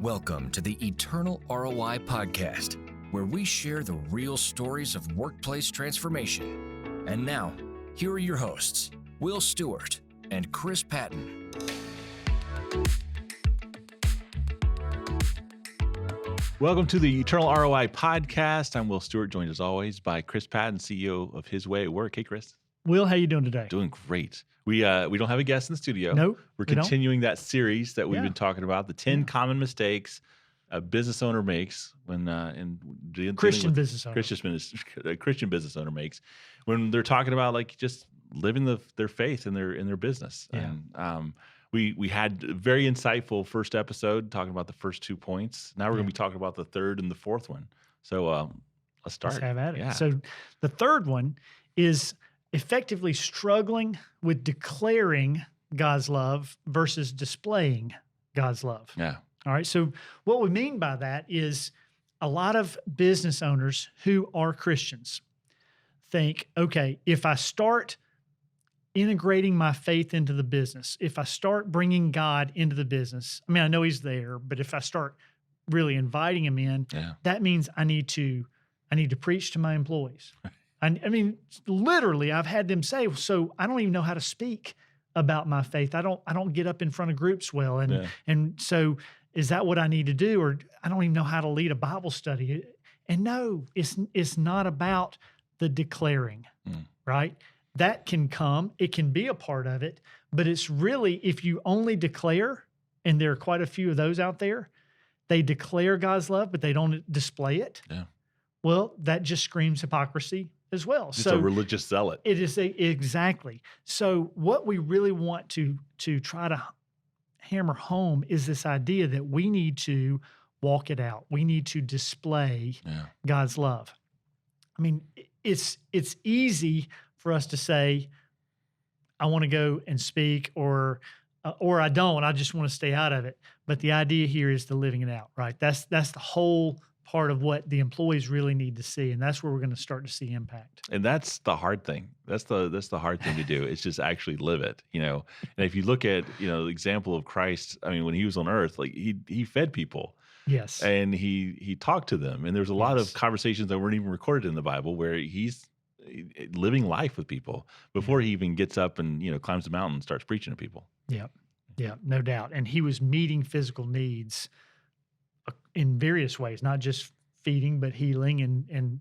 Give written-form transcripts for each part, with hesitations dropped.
Welcome to the Eternal ROI podcast, where we share the real stories of workplace transformation. And now, here are your hosts, Will Stewart and Chris Patton. Welcome to the Eternal ROI podcast. I'm Will Stewart, joined as always by Chris Patton, CEO of His Way at Work. Hey, Chris. Will, how you doing today? Doing great. We don't have a guest in the studio. Nope. We're continuing that series that we've been talking about, the 10 common mistakes a business owner makes when Christian business owner makes when they're talking about like just living their faith in their business. Yeah. And we had a very insightful first episode talking about the first 2 points. Now we're going to be talking about the third and the fourth one. So let's start. Let's have at it. Yeah. So the third one is effectively struggling with declaring God's love versus displaying God's love. Yeah. All right. So what we mean by that is a lot of business owners who are Christians think, okay, if I start integrating my faith into the business, if I start bringing God into the business, I mean, I know he's there, but if I start really inviting him in, that means I need to preach to my employees. I mean, literally, I've had them say, so I don't even know how to speak about my faith. I don't get up in front of groups well. And so is that what I need to do? Or I don't even know how to lead a Bible study. And no, it's not about the declaring, right? That can come, it can be a part of it, but it's really, if you only declare, and there are quite a few of those out there, they declare God's love, but they don't display it. Yeah. Well, that just screams hypocrisy as well. It's a religious zealot. It is exactly. So what we really want to try to hammer home is this idea that we need to walk it out. We need to display God's love. I mean, it's easy for us to say, I want to go and speak, or I don't. I just want to stay out of it. But the idea here is the living it out, right? That's the whole part of what the employees really need to see, and that's where we're going to start to see impact. And that's the hard thing. That's the hard thing to do. It's just actually live it, And if you look at the example of Christ, I mean, when he was on earth, like he fed people. Yes. And he talked to them, and there's a lot of conversations that weren't even recorded in the Bible where he's living life with people before he even gets up and climbs the mountain and starts preaching to people. Yeah, no doubt. And he was meeting physical needs in various ways, not just feeding, but healing and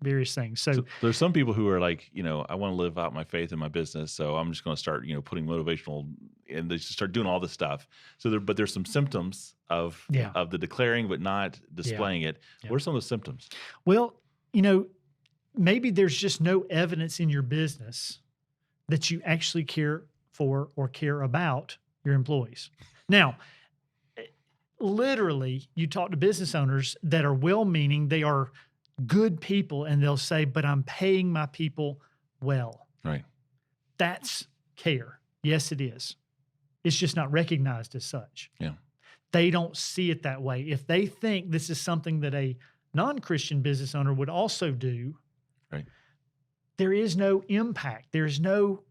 various things. So there's some people who are like, I want to live out my faith in my business, so I'm just going to start, putting motivational, and they just start doing all this stuff. So but there's some symptoms of the declaring, but not displaying it. Yeah. What are some of those symptoms? Well, maybe there's just no evidence in your business that you actually care for or care about your employees. Now, literally, you talk to business owners that are well-meaning, they are good people, and they'll say, but I'm paying my people well. Right. That's care. Yes, it is. It's just not recognized as such. Yeah. They don't see it that way. If they think this is something that a non-Christian business owner would also do, right, there is no impact. There's no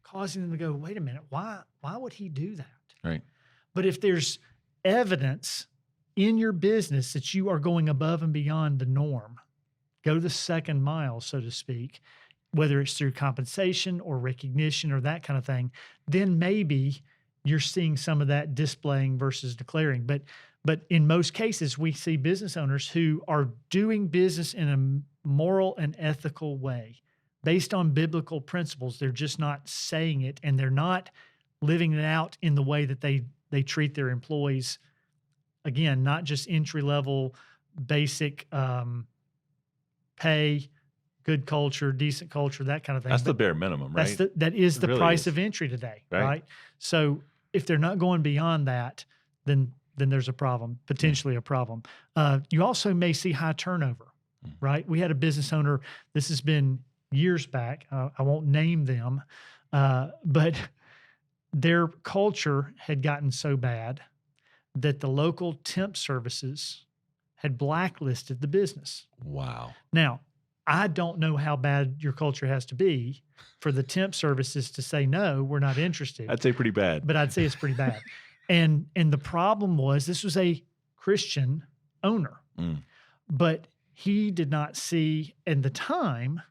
causing them to go, wait a minute, why would he do that? Right. But if there's evidence in your business that you are going above and beyond the norm, go the second mile, so to speak, whether it's through compensation or recognition or that kind of thing, then maybe you're seeing some of that displaying versus declaring. But in most cases, we see business owners who are doing business in a moral and ethical way based on biblical principles. They're just not saying it, and they're not living it out in the way that they treat their employees. Again, not just entry-level, basic pay, good culture, decent culture, that kind of thing. That's the bare minimum, right? That is the really price of entry today, right? So if they're not going beyond that, then there's a problem, potentially a problem. You also may see high turnover, right? We had a business owner, this has been years back, I won't name them, but their culture had gotten so bad that the local temp services had blacklisted the business. Wow. Now, I don't know how bad your culture has to be for the temp services to say, no, we're not interested. I'd say pretty bad. But I'd say it's pretty bad. And the problem was, this was a Christian owner. Mm. But he did not see in the time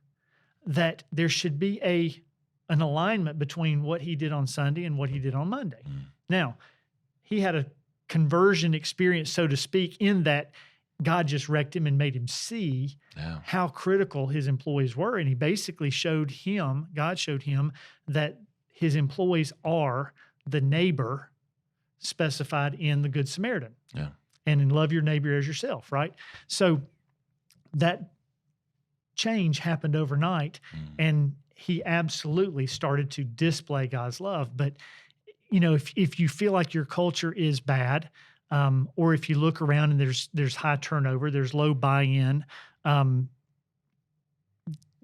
that there should be an alignment between what he did on Sunday and what he did on Monday. Mm. Now, he had a conversion experience, so to speak, in that God just wrecked him and made him see how critical his employees were. And he basically God showed him that his employees are the neighbor specified in the Good Samaritan. Yeah. And in love your neighbor as yourself, right? So that change happened overnight, and he absolutely started to display God's love. But, if you feel like your culture is bad, or if you look around and there's high turnover, there's low buy-in,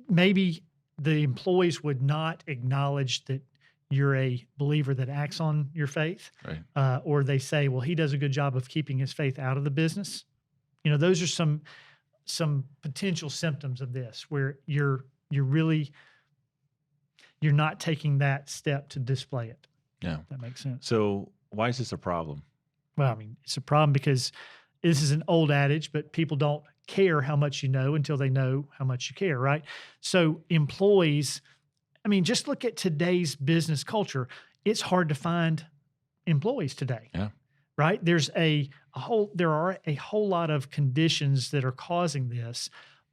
maybe the employees would not acknowledge that you're a believer that acts on your faith, right? Or they say, well, he does a good job of keeping his faith out of the business. Those are some potential symptoms of this, where you're not taking that step to display it. Yeah, that makes sense. So why is this a problem? Well, it's a problem because this is an old adage, but people don't care how much you know until they know how much you care, right? So employees, just look at today's business culture. It's hard to find employees today. Yeah. Right? There are a whole lot of conditions that are causing this.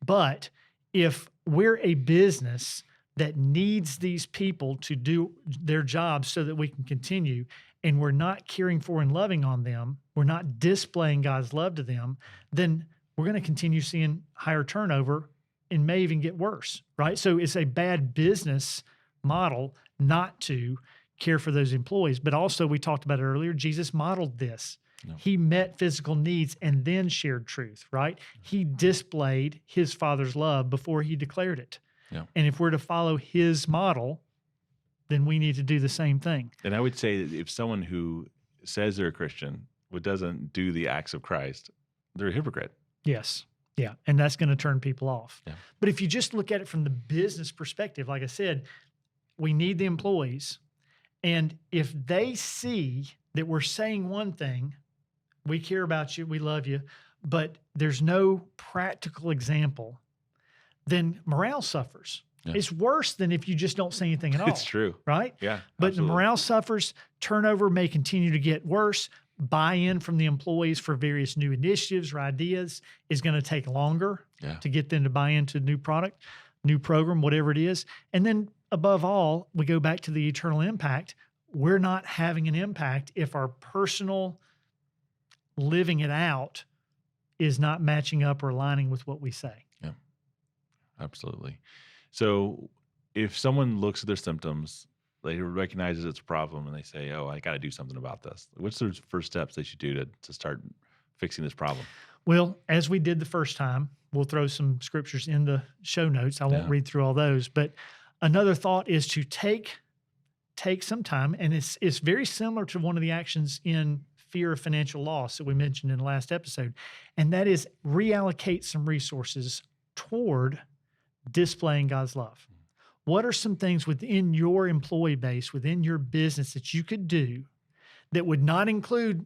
But if we're a business that needs these people to do their jobs so that we can continue, and we're not caring for and loving on them, we're not displaying God's love to them, then we're going to continue seeing higher turnover and may even get worse, right? So it's a bad business model not to care for those employees. But also, we talked about it earlier, Jesus modeled this. No. He met physical needs and then shared truth, right? He displayed his Father's love before he declared it. Yeah. And if we're to follow his model, then we need to do the same thing. And I would say that if someone who says they're a Christian but doesn't do the acts of Christ, they're a hypocrite. Yes. Yeah. And that's going to turn people off. Yeah. But if you just look at it from the business perspective, like I said, we need the employees. And if they see that we're saying one thing, we care about you, we love you, but there's no practical example, then morale suffers. Yeah. It's worse than if you just don't say anything at all. It's true. Right? Yeah. But absolutely. the morale suffers, turnover may continue to get worse, buy-in from the employees for various new initiatives or ideas is going to take longer to get them to buy into a new product, new program, whatever it is. And then above all, we go back to the eternal impact. We're not having an impact if our personal living it out is not matching up or aligning with what we say. Yeah, absolutely. So if someone looks at their symptoms, they recognize it's a problem and they say, oh, I got to do something about this. What's the first steps they should do to start fixing this problem? Well, as we did the first time, we'll throw some scriptures in the show notes. I won't read through all those, but another thought is to take some time, and it's very similar to one of the actions in fear of financial loss that we mentioned in the last episode, and that is reallocate some resources toward displaying God's love. What are some things within your employee base, within your business that you could do that would not include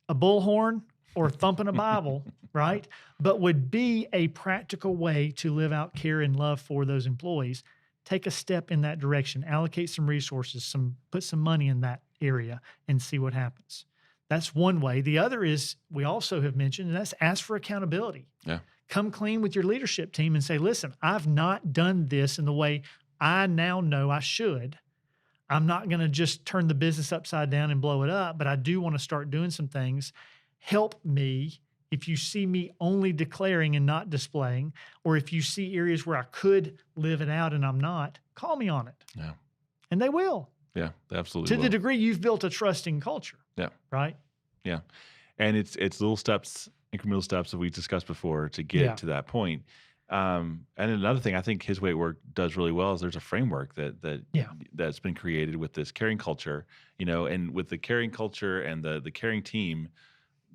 a bullhorn or thumping a Bible, right? But would be a practical way to live out care and love for those employees? Take a step in that direction, allocate some resources, put some money in that area and see what happens. That's one way. The other is, we also have mentioned, and that's ask for accountability. Yeah. Come clean with your leadership team and say, listen, I've not done this in the way I now know I should. I'm not going to just turn the business upside down and blow it up, but I do want to start doing some things. Help me. If you see me only declaring and not displaying, or if you see areas where I could live it out and I'm not, call me on it. Yeah. And they will. Yeah, they absolutely To will. the degree you've built a trusting culture. Yeah. Right? Yeah. And it's little steps, incremental steps that we discussed before to get to that point. And another thing I think His Way at Work does really well is there's a framework that's been created with this caring culture, and with the caring culture and the caring team,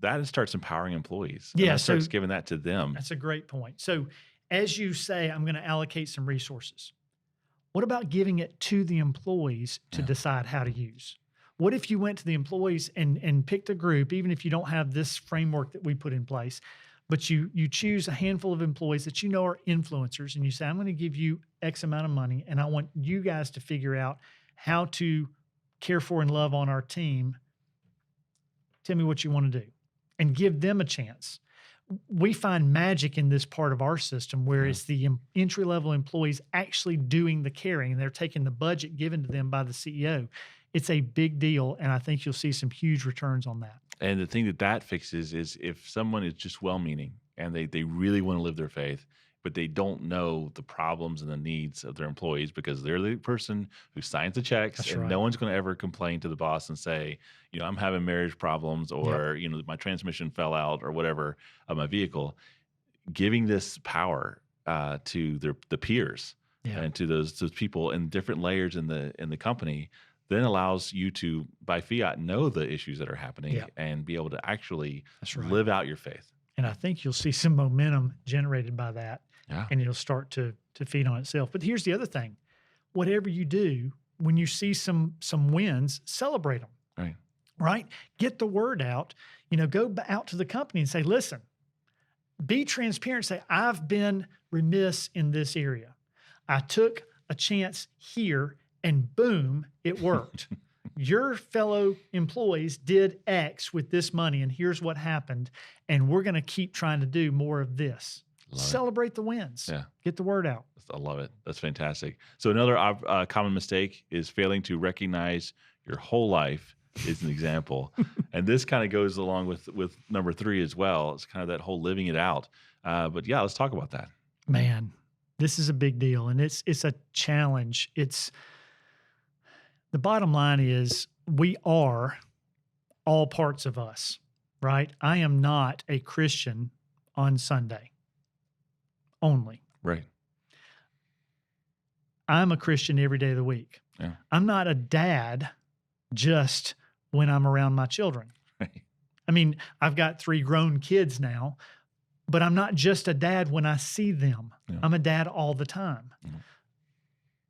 that starts empowering employees. Yeah, that starts giving that to them. That's a great point. So as you say, I'm going to allocate some resources. What about giving it to the employees to decide how to use? What if you went to the employees and picked a group, even if you don't have this framework that we put in place, but you choose a handful of employees that you know are influencers, and you say, I'm going to give you X amount of money, and I want you guys to figure out how to care for and love on our team. Tell me what you want to do, and give them a chance. We find magic in this part of our system where it's the entry-level employees actually doing the caring, and they're taking the budget given to them by the CEO. It's a big deal, and I think you'll see some huge returns on that. And the thing that fixes is if someone is just well-meaning and they really want to live their faith, but they don't know the problems and the needs of their employees because they're the person who signs the checks. That's and right. No one's going to ever complain to the boss and say, I'm having marriage problems, or, Yep. My transmission fell out or whatever of my vehicle. Giving this power to the peers and to those people in different layers in the company then allows you to, by fiat, know the issues that are happening and be able to actually live out your faith. And I think you'll see some momentum generated by that, and it'll start to feed on itself. But here's the other thing. Whatever you do, when you see some wins, celebrate them. Right? Get the word out. Go out to the company and say, listen, be transparent. Say, I've been remiss in this area. I took a chance here, and boom, it worked. Your fellow employees did X with this money, and here's what happened. And we're going to keep trying to do more of this. Celebrate the wins. Yeah. Get the word out. I love it. That's fantastic. So another common mistake is failing to recognize your whole life is an example. And this kind of goes along with number 3 as well. It's kind of that whole living it out. But yeah, let's talk about that. Man, this is a big deal, and it's a challenge. The bottom line is we are all parts of us, right? I am not a Christian on Sunday only. Right. I'm a Christian every day of the week. Yeah. I'm not a dad just when I'm around my children. Right. I mean, I've got 3 grown kids now, but I'm not just a dad when I see them. Yeah. I'm a dad all the time. Yeah.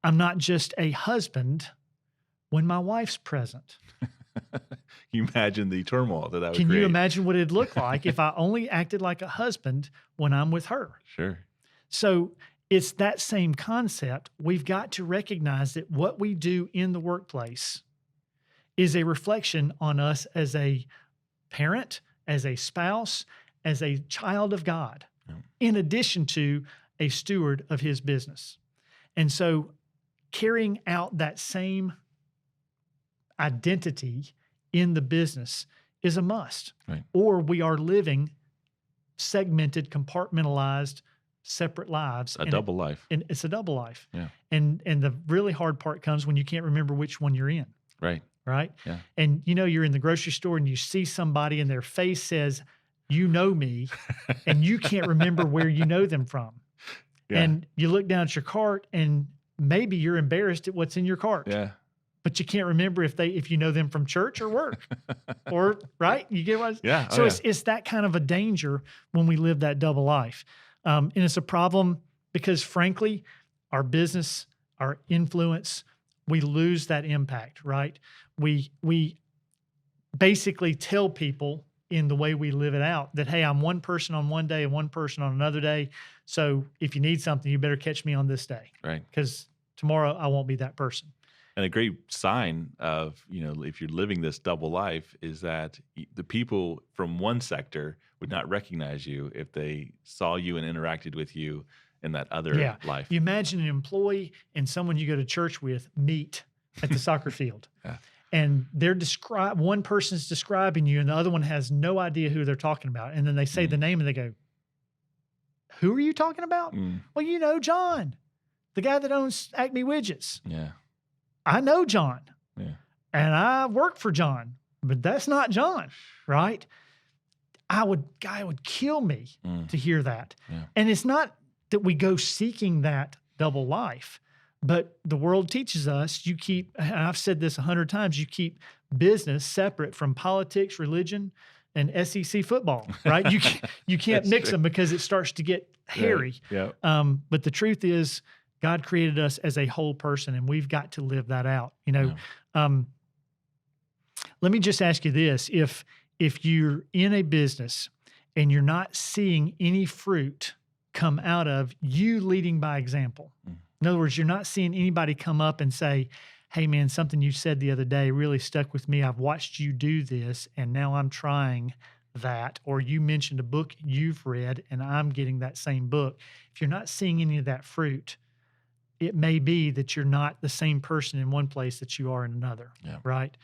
I'm not just a husband when my wife's present. You imagine the turmoil that would Can create. you imagine what it'd look like if I only acted like a husband when I'm with her? Sure. So it's that same concept. We've got to recognize that what we do in the workplace is a reflection on us as a parent, as a spouse, as a child of God, in addition to a steward of his business. And so carrying out that same identity in the business is a must. Right. Or we are living segmented, compartmentalized, separate lives. A double life. And it's a double life. Yeah. And the really hard part comes when you can't remember which one you're in. Right. Right? Yeah. And you're in the grocery store and you see somebody and their face says, you know me, and you can't remember where you know them from. Yeah. And you look down at your cart and maybe you're embarrassed at what's in your cart. Yeah. But you can't remember if you know them from church or work. Or right? You get what? Yeah. So it's that kind of a danger when we live that double life. And it's a problem because frankly, our business, our influence, we lose that impact, right? We basically tell people in the way we live it out that, hey, I'm one person on one day and one person on another day. So if you need something, you better catch me on this day. Right. Because tomorrow I won't be that person. And a great sign of, if you're living this double life is that the people from one sector would not recognize you if they saw you and interacted with you in that other life. You imagine an employee and someone you go to church with meet at the soccer field. Yeah. And one person's describing you and the other one has no idea who they're talking about. And then they say the name and they go, who are you talking about? Well, John, the guy that owns Acme Widgets. Yeah. I know John. Yeah. And I work for John, but that's not John, right? Guy would kill me to hear that. Yeah. And it's not that we go seeking that double life, but the world teaches us and I've said this 100 times, you keep business separate from politics, religion, and SEC football, right? You can't mix them because it starts to get hairy. Yeah. But the truth is, God created us as a whole person, and we've got to live that out. Let me just ask you this. If you're in a business and you're not seeing any fruit come out of you leading by example, in other words, you're not seeing anybody come up and say, hey, man, something you said the other day really stuck with me. I've watched you do this, and now I'm trying that. Or you mentioned a book you've read, and I'm getting that same book. If you're not seeing any of that fruit, it may be that you're not the same person in one place that you are in another, right?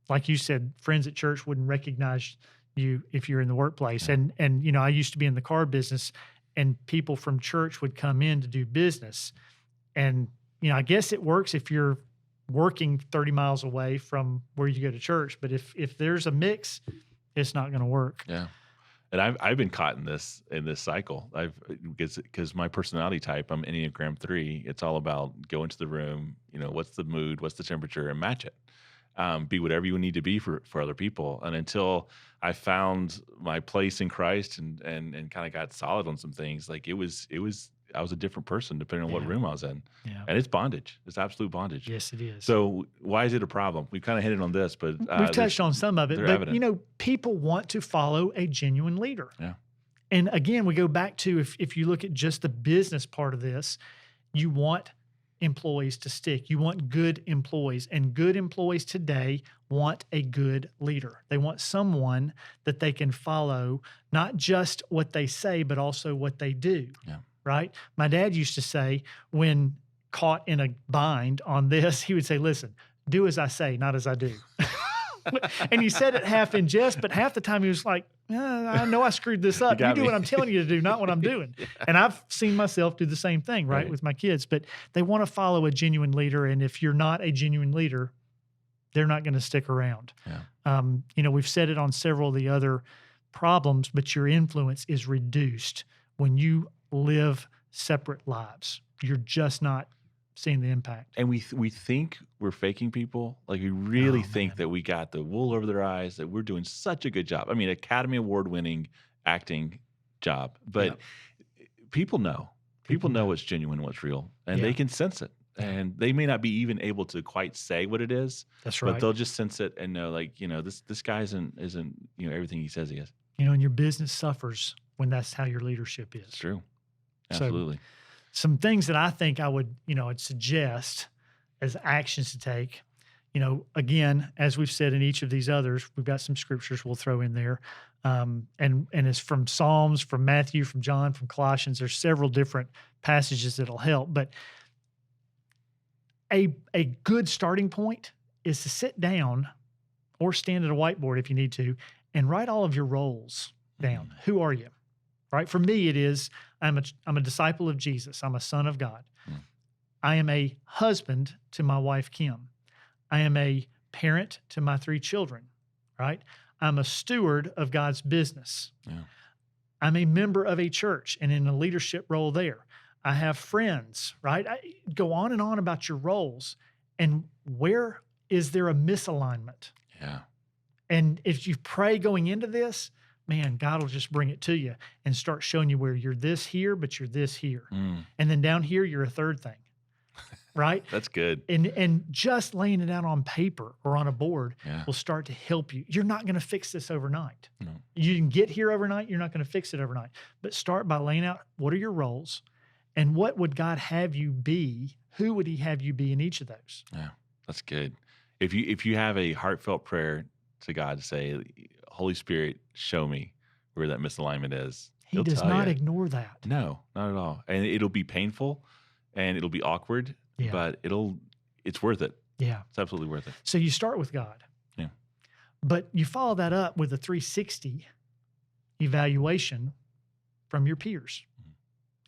Like you said, friends at church wouldn't recognize you if you're in the workplace. And I used to be in the car business, and people from church would come in to do business. And, I guess it works if you're working 30 miles away from where you go to church. But if there's a mix, it's not going to work. Yeah. And I've been caught in this cycle. Because my personality type, I'm Enneagram 3. It's all about go into the room, what's the mood, what's the temperature, and match it. Be whatever you need to be for other people. And until I found my place in Christ and kind of got solid on some things, like I was a different person depending on what room I was in. Yeah. And it's bondage. It's absolute bondage. Yes, it is. So why is it a problem? We've kind of hinted on this, but we've touched on some of it. But evident. People want to follow a genuine leader. Yeah. And again, we go back to if you look at just the business part of this, you want employees to stick. You want good employees, and good employees today want a good leader. They want someone that they can follow, not just what they say, but also what they do. Yeah. Right? My dad used to say, when caught in a bind on this, he would say, listen, do as I say, not as I do. And he said it half in jest, but half the time he was like, I know I screwed this up. You do what I'm telling you to do, not what I'm doing. Yeah. And I've seen myself do the same thing, right, with my kids. But they want to follow a genuine leader. And if you're not a genuine leader, they're not going to stick around. Yeah. We've said it on several of the other problems, but your influence is reduced when you live separate lives. You're just not seeing the impact. And we think we're faking people. Like we really think that we got the wool over their eyes, that we're doing such a good job. I mean, Academy Award winning acting job, but people know. People know what's genuine, what's real, and they can sense it. And they may not be even able to quite say what it is. That's right. But they'll just sense it and know, like, this guy isn't everything he says he is. And your business suffers when that's how your leadership is. It's true. Absolutely. So, some things that I think I would, I'd suggest as actions to take. Again, as we've said in each of these others, we've got some scriptures we'll throw in there. And it's from Psalms, from Matthew, from John, from Colossians. There's several different passages that'll help. But a good starting point is to sit down or stand at a whiteboard if you need to and write all of your roles down. Mm-hmm. Who are you? Right? For me, it is, I'm a disciple of Jesus. I'm a son of God. Mm. I am a husband to my wife, Kim. I am a parent to my 3 children, right? I'm a steward of God's business. Yeah. I'm a member of a church and in a leadership role there. I have friends, right? I go on and on about your roles. And where is there a misalignment? Yeah. And if you pray going into this, man, God will just bring it to you and start showing you where you're this here, but you're this here. Mm. And then down here, you're a third thing, right? That's good. And just laying it out on paper or on a board will start to help you. You're not going to fix this overnight. No. You can get here overnight. You're not going to fix it overnight. But start by laying out, what are your roles and what would God have you be? Who would he have you be in each of those? Yeah, that's good. If you have a heartfelt prayer to God to say, Holy Spirit, show me where that misalignment is. He does not ignore that. No, not at all. And it'll be painful and it'll be awkward, but it's worth it. Yeah. It's absolutely worth it. So you start with God. Yeah. But you follow that up with a 360 evaluation from your peers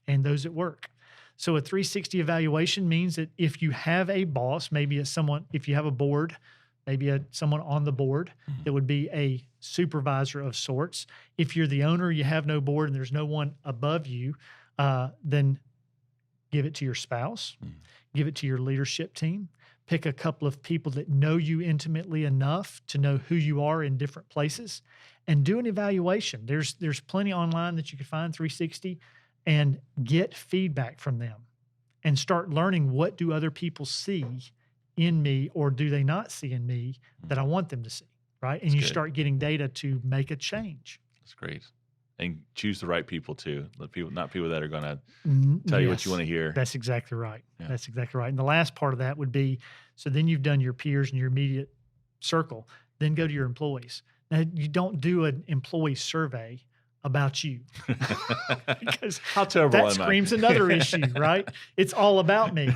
and those at work. So a 360 evaluation means that if you have a boss, maybe it's someone, if you have a board, maybe someone on the board, it would be a supervisor of sorts. If you're the owner, you have no board and there's no one above you, then give it to your spouse, give it to your leadership team, pick a couple of people that know you intimately enough to know who you are in different places, and do an evaluation. There's plenty online that you can find 360 and get feedback from them and start learning, what do other people see in me, or do they not see in me that I want them to see, right? And That's you good. start getting data to make a change. That's great. And choose the right people too. Not people that are going to tell you what you want to hear. That's exactly right. Yeah. That's exactly right. And the last part of that would be, so then you've done your peers and your immediate circle, then go to your employees. Now, you don't do an employee survey about you because how terrible that am I? screams another issue, right? It's all about me.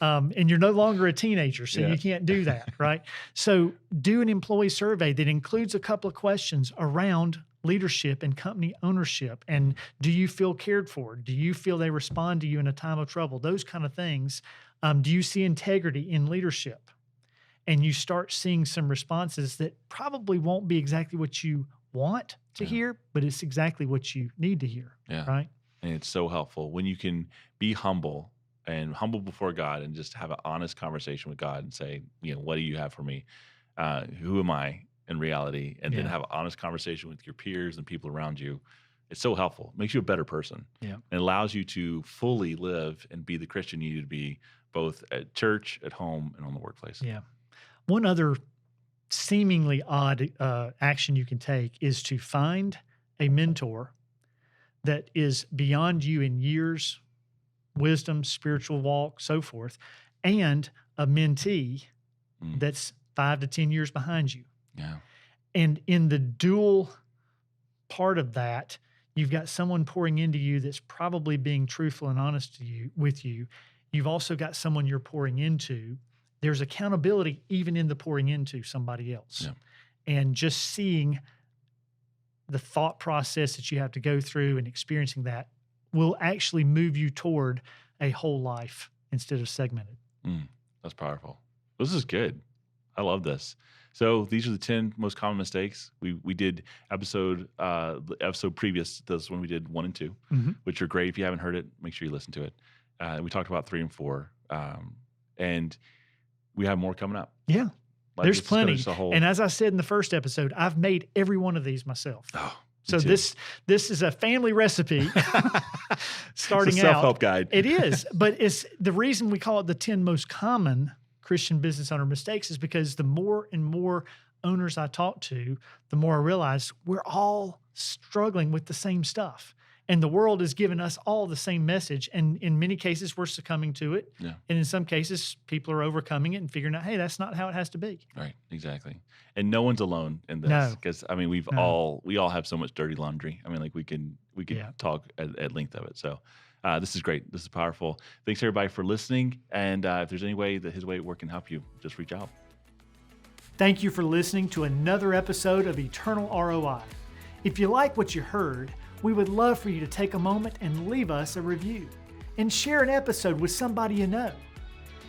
And you're no longer a teenager, so you can't do that, right? So do an employee survey that includes a couple of questions around leadership and company ownership. And do you feel cared for? Do you feel they respond to you in a time of trouble? Those kind of things. Do you see integrity in leadership? And you start seeing some responses that probably won't be exactly what you want to hear, but it's exactly what you need to hear. Yeah. Right. And it's so helpful when you can be humble before God and just have an honest conversation with God and say, what do you have for me? Who am I in reality? And then have an honest conversation with your peers and people around you. It's so helpful. It makes you a better person. Yeah. And allows you to fully live and be the Christian you need to be, both at church, at home, and on the workplace. Yeah. One other seemingly odd action you can take is to find a mentor that is beyond you in years, wisdom, spiritual walk, so forth, and a mentee that's 5 to 10 years behind you. Yeah. And in the dual part of that, you've got someone pouring into you that's probably being truthful and honest with you. You've also got someone you're pouring into. There's accountability even in the pouring into somebody else. Yeah. And just seeing the thought process that you have to go through and experiencing that will actually move you toward a whole life instead of segmented. That's powerful. This is good. I love this. So these are the 10 most common mistakes. We did the episode previous to this one, we did 1 and 2, which are great. If you haven't heard it, make sure you listen to it. We talked about 3 and 4. And we have more coming up. Yeah. There's plenty. And And as I said in the first episode, I've made every one of these myself. Oh, so this is a family recipe starting it's a self-help guide. It is, but it's the reason we call it the 10 most common Christian business owner mistakes is because the more and more owners I talk to, the more I realize we're all struggling with the same stuff. And the world has given us all the same message. And in many cases, we're succumbing to it. Yeah. And in some cases, people are overcoming it and figuring out, hey, that's not how it has to be. Right. Exactly. And no one's alone in this. No. Because we all have so much dirty laundry. I mean, like we can talk at length of it. So this is great. This is powerful. Thanks everybody for listening. And if there's any way that His Way at Work can help you, just reach out. Thank you for listening to another episode of Eternal ROI. If you like what you heard, we would love for you to take a moment and leave us a review and share an episode with somebody you know.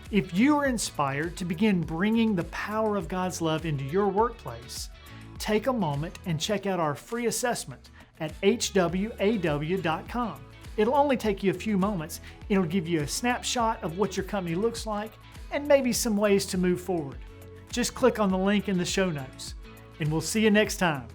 If you are inspired to begin bringing the power of God's love into your workplace, take a moment and check out our free assessment at hwaw.com. It'll only take you a few moments. It'll give you a snapshot of what your company looks like and maybe some ways to move forward. Just click on the link in the show notes, and we'll see you next time.